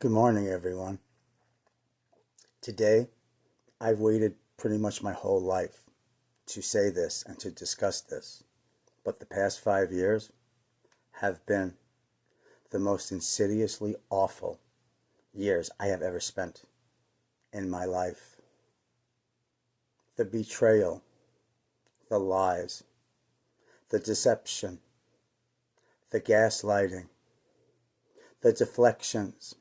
Good morning, everyone. Today, I've waited pretty much my whole life to say this and to discuss this, but the past 5 years have been the most insidiously awful years I have ever spent in my life. The betrayal, the lies, the deception, the gaslighting, the deflections,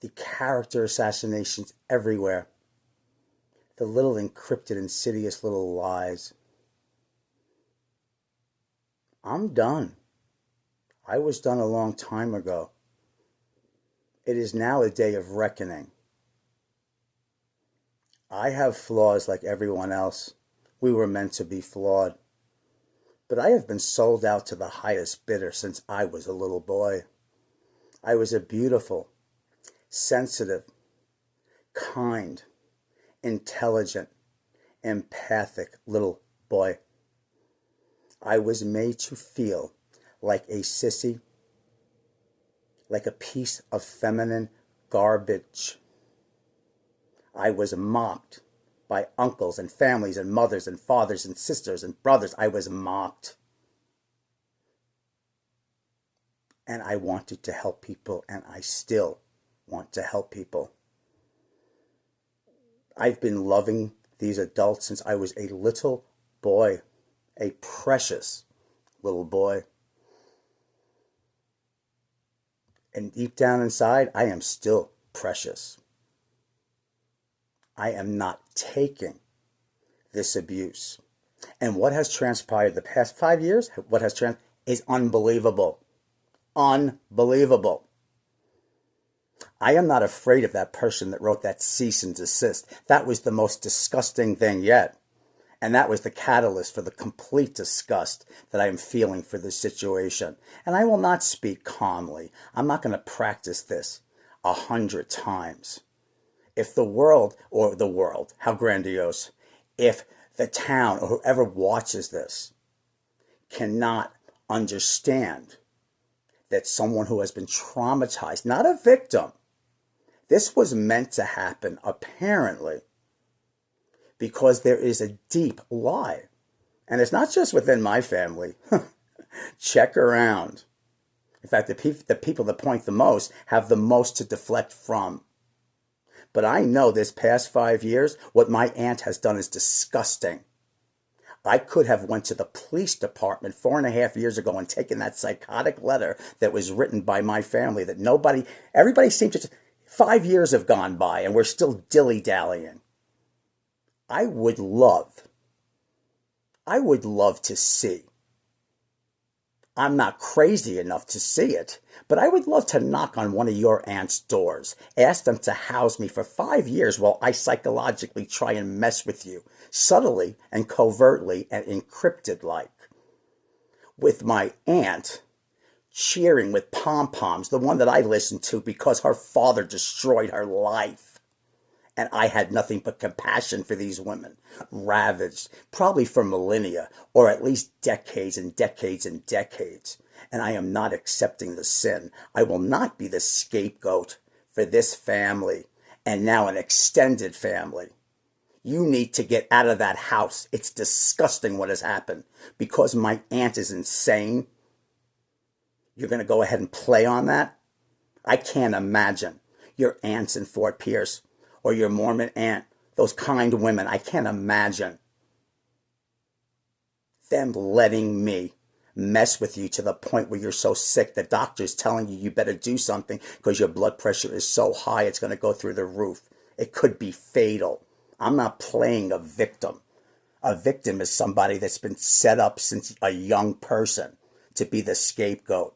the character assassinations everywhere, the little encrypted, insidious little lies. I'm done. I was done a long time ago. It is now a day of reckoning. I have flaws like everyone else. We were meant to be flawed. But I have been sold out to the highest bidder since I was a little boy. I was a beautiful, sensitive, kind, intelligent, empathic little boy. I was made to feel like a sissy, like a piece of feminine garbage. I was mocked by uncles and families and mothers and fathers and sisters and brothers. I was mocked. And I wanted to help people, and I still want to help people. I've been loving these adults since I was a little boy, a precious little boy. And deep down inside, I am still precious. I am not taking this abuse. And what has transpired the past 5 years, is unbelievable. Unbelievable. I am not afraid of that person that wrote that cease and desist. That was the most disgusting thing yet. And that was the catalyst for the complete disgust that I am feeling for this situation. And I will not speak calmly. I'm not going to practice this 100 times. If the world, how grandiose, if the town or whoever watches this cannot understand that someone who has been traumatized, not a victim, this was meant to happen, apparently, because there is a deep lie. And it's not just within my family. Check around. In fact, the people that point the most have the most to deflect from. But I know this past 5 years, what my aunt has done is disgusting. I could have went to the police department 4.5 years ago and taken that psychotic letter that was written by my family that everybody seemed to, 5 years have gone by and we're still dilly-dallying. I would love to see. I'm not crazy enough to see it, but I would love to knock on one of your aunt's doors, ask them to house me for 5 years while I psychologically try and mess with you, subtly and covertly and encrypted like. With my aunt cheering with pom-poms, the one that I listened to because her father destroyed her life. And I had nothing but compassion for these women, ravaged, probably for millennia, or at least decades and decades and decades. And I am not accepting the sin. I will not be the scapegoat for this family, and now an extended family. You need to get out of that house. It's disgusting what has happened. Because my aunt is insane, you're going to go ahead and play on that? I can't imagine your aunts in Fort Pierce or your Mormon aunt, those kind women. I can't imagine them letting me mess with you to the point where you're so sick the doctor's telling you better do something because your blood pressure is so high it's going to go through the roof. It could be fatal. I'm not playing a victim. A victim is somebody that's been set up since a young person to be the scapegoat.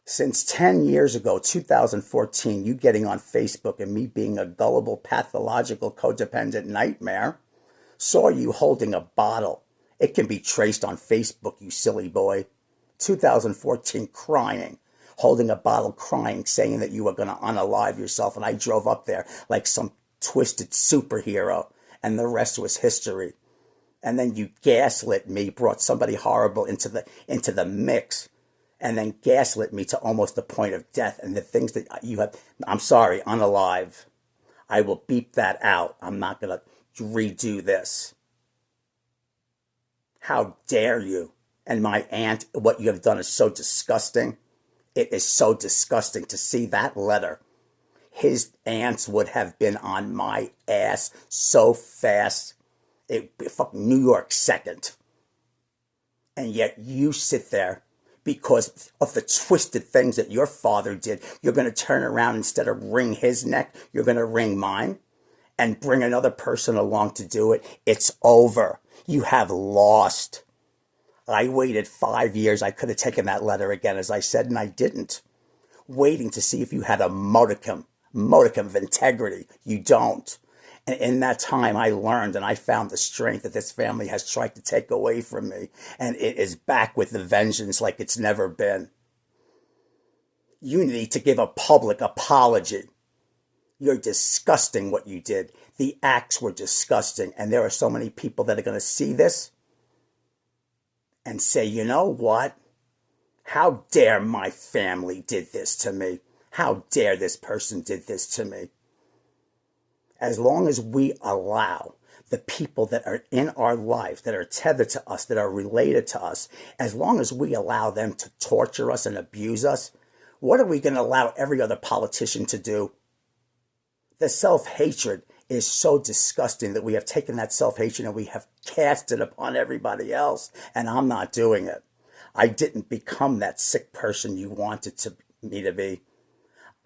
Since 10 years ago, 2014, you getting on Facebook and me being a gullible, pathological, codependent nightmare, saw you holding a bottle. It can be traced on Facebook, you silly boy. 2014, crying, holding a bottle, crying, saying that you were going to unalive yourself. And I drove up there like some twisted superhero, and the rest was history. And then you gaslit me, brought somebody horrible into the mix. and then gaslit me to almost the point of death. And the things that you have, I'm sorry, unalive. I will beep that out. I'm not going to redo this. How dare you? And my aunt, what you have done is so disgusting. It is so disgusting to see that letter. His aunts would have been on my ass so fast. It fucking New York second. And yet you sit there because of the twisted things that your father did. You're going to turn around, instead of wring his neck, you're going to wring mine and bring another person along to do it. It's over. You have lost. I waited 5 years. I could have taken that letter again, as I said, and I didn't. Waiting to see if you had a modicum of integrity. You don't. And in that time, I learned and I found the strength that this family has tried to take away from me. And it is back with the vengeance like it's never been. You need to give a public apology. You're disgusting what you did. The acts were disgusting. And there are so many people that are going to see this and say, you know what? How dare my family did this to me? How dare this person did this to me? As long as we allow the people that are in our life, that are tethered to us, that are related to us, as long as we allow them to torture us and abuse us, what are we going to allow every other politician to do? The self-hatred is so disgusting that we have taken that self-hatred and we have cast it upon everybody else, and I'm not doing it. I didn't become that sick person you wanted me to be.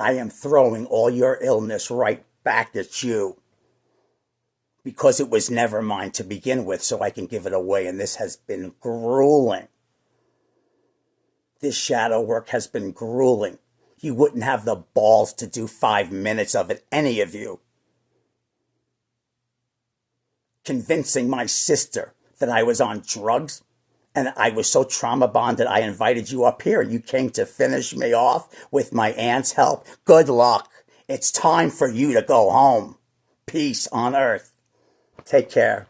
I am throwing all your illness right back at you because it was never mine to begin with, so I can give it away, and this has been grueling. This shadow work has been grueling. You wouldn't have the balls to do 5 minutes of it, any of you. Convincing my sister that I was on drugs and I was so trauma bonded I invited you up here. You came to finish me off with my aunt's help. Good luck. It's time for you to go home. Peace on earth. Take care.